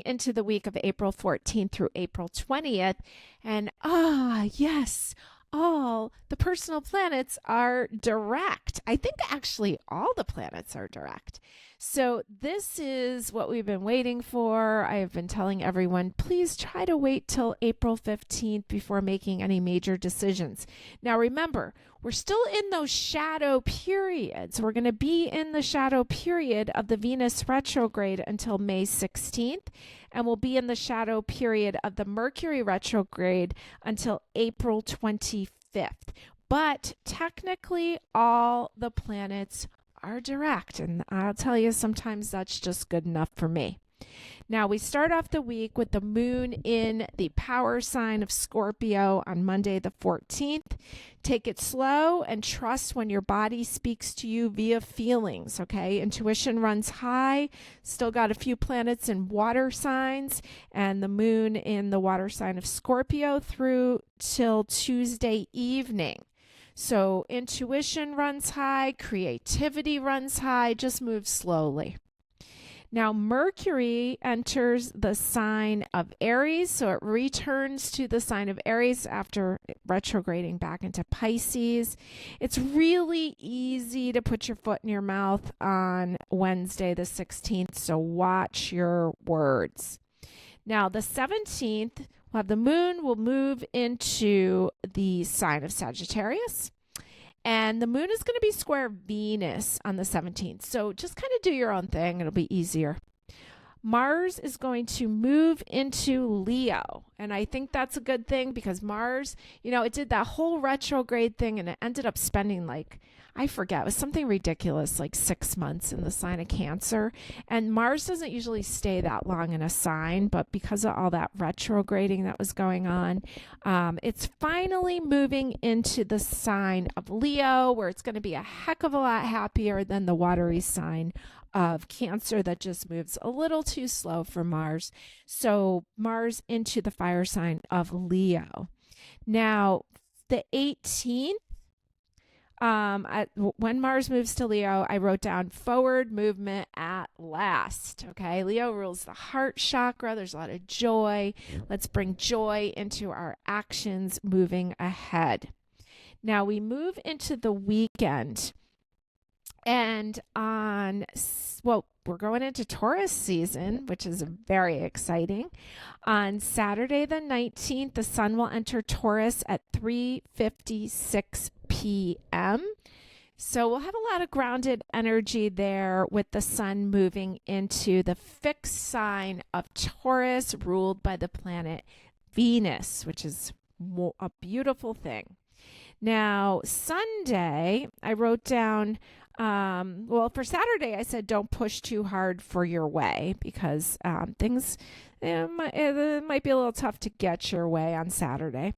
into the week of April 14th through April 20th. And yes, all the personal planets are direct. I think actually all the planets are direct. So this is what we've been waiting for. I have been telling everyone, please try to wait till April 15th before making any major decisions. Now remember, we're still in those shadow periods. We're going to be in the shadow period of the Venus retrograde until May 16th, and we'll be in the shadow period of the Mercury retrograde until April 25th. But technically, all the planets are direct, and I'll tell you, sometimes that's just good enough for me. Now, we start off the week with the moon in the power sign of Scorpio on Monday the 14th. Take it slow and trust when your body speaks to you via feelings, okay? Intuition runs high. Still got a few planets in water signs, and the moon in the water sign of Scorpio through till Tuesday evening. So intuition runs high, creativity runs high, just move slowly. Now, Mercury enters the sign of Aries, so it returns to the sign of Aries after retrograding back into Pisces. It's really easy to put your foot in your mouth on Wednesday the 16th, so watch your words. Now, the 17th, we'll have the moon will move into the sign of Sagittarius. And the moon is going to be square Venus on the 17th. So just kind of do your own thing. It'll be easier. Mars is going to move into Leo. And I think that's a good thing because Mars, it did that whole retrograde thing and it ended up spending I forget, it was something ridiculous, 6 months in the sign of Cancer. And Mars doesn't usually stay that long in a sign, but because of all that retrograding that was going on, it's finally moving into the sign of Leo, where it's going to be a heck of a lot happier than the watery sign of Cancer that just moves a little too slow for Mars. So Mars into the fire sign of Leo. Now, the 18th, when Mars moves to Leo, I wrote down forward movement at last. Okay, Leo rules the heart chakra. There's a lot of joy. Let's bring joy into our actions moving ahead. Now we move into the weekend, and we're going into Taurus season, which is very exciting. On Saturday the 19th, the sun will enter Taurus at 3:56 p.m. So we'll have a lot of grounded energy there with the sun moving into the fixed sign of Taurus, ruled by the planet Venus, which is a beautiful thing. Now, Sunday, I wrote down, for Saturday, I said don't push too hard for your way because things it might be a little tough to get your way on Saturday.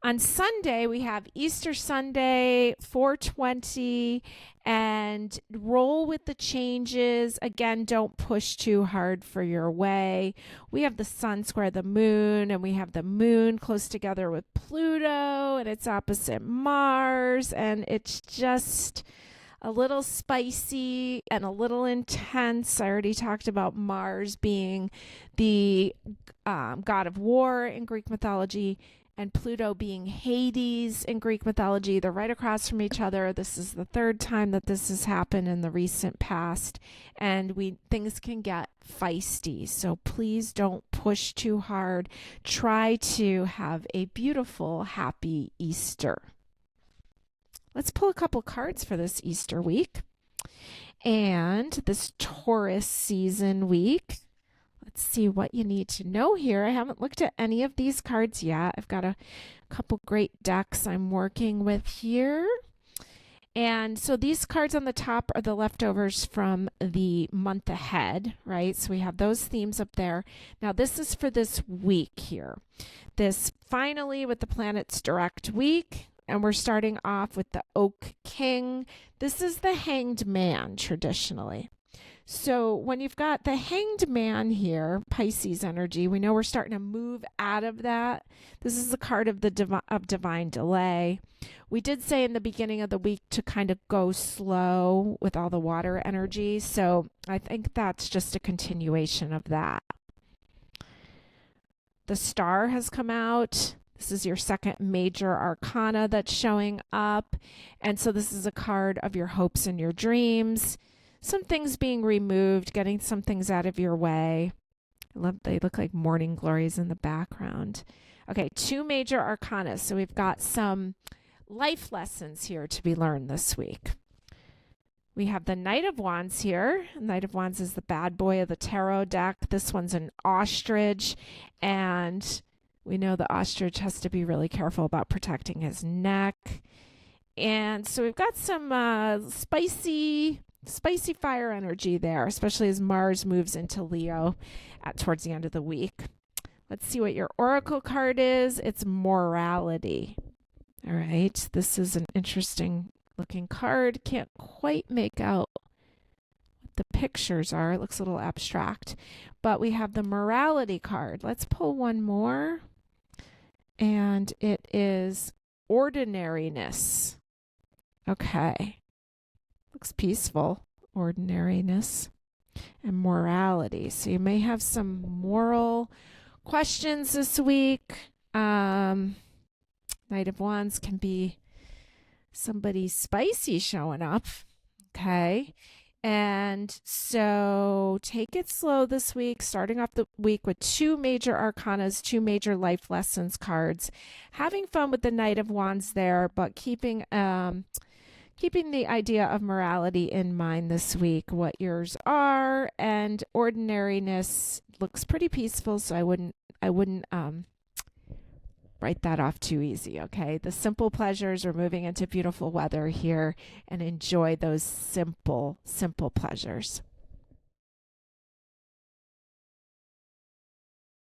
On Sunday, we have Easter Sunday, 420, and roll with the changes. Again, don't push too hard for your way. We have the sun square the moon, and we have the moon close together with Pluto, and it's opposite Mars, and it's just a little spicy and a little intense. I already talked about Mars being the god of war in Greek mythology and Pluto being Hades in Greek mythology. They're right across from each other. This is the third time that this has happened in the recent past, and things can get feisty. So please don't push too hard. Try to have a beautiful, happy Easter. Let's pull a couple cards for this Easter week and this Taurus season week. Let's see what you need to know here. I haven't looked at any of these cards yet. I've got a couple great decks I'm working with here. And so these cards on the top are the leftovers from the month ahead, right? So we have those themes up there. Now this is for this week here. This finally with the planets direct week. And we're starting off with the Oak King. This is the Hanged Man traditionally. So when you've got the Hanged Man here, Pisces energy, we know we're starting to move out of that. This is the card of the divine delay. We did say in the beginning of the week to kind of go slow with all the water energy. So I think that's just a continuation of that. The Star has come out. This is your second major arcana that's showing up. And so this is a card of your hopes and your dreams. Some things being removed, getting some things out of your way. I love they look like morning glories in the background. Okay, 2 major arcana. So we've got some life lessons here to be learned this week. We have the Knight of Wands here. Knight of Wands is the bad boy of the tarot deck. This one's an ostrich, and we know the ostrich has to be really careful about protecting his neck. And so we've got some spicy fire energy there, especially as Mars moves into Leo towards the end of the week. Let's see what your oracle card is. It's morality. All right. This is an interesting looking card. Can't quite make out what the pictures are. It looks a little abstract. But we have the morality card. Let's pull one more. And it is ordinariness. Okay. Looks peaceful. Ordinariness and morality. So you may have some moral questions this week. Knight of Wands can be somebody spicy showing up. Okay. And so take it slow this week, starting off the week with 2 major arcanas, 2 major life lessons cards. Having fun with the Knight of Wands there, but keeping the idea of morality in mind this week, what yours are, and ordinariness looks pretty peaceful, so I wouldn't write that off too easy, okay? The simple pleasures, we're moving into beautiful weather here, and enjoy those simple pleasures.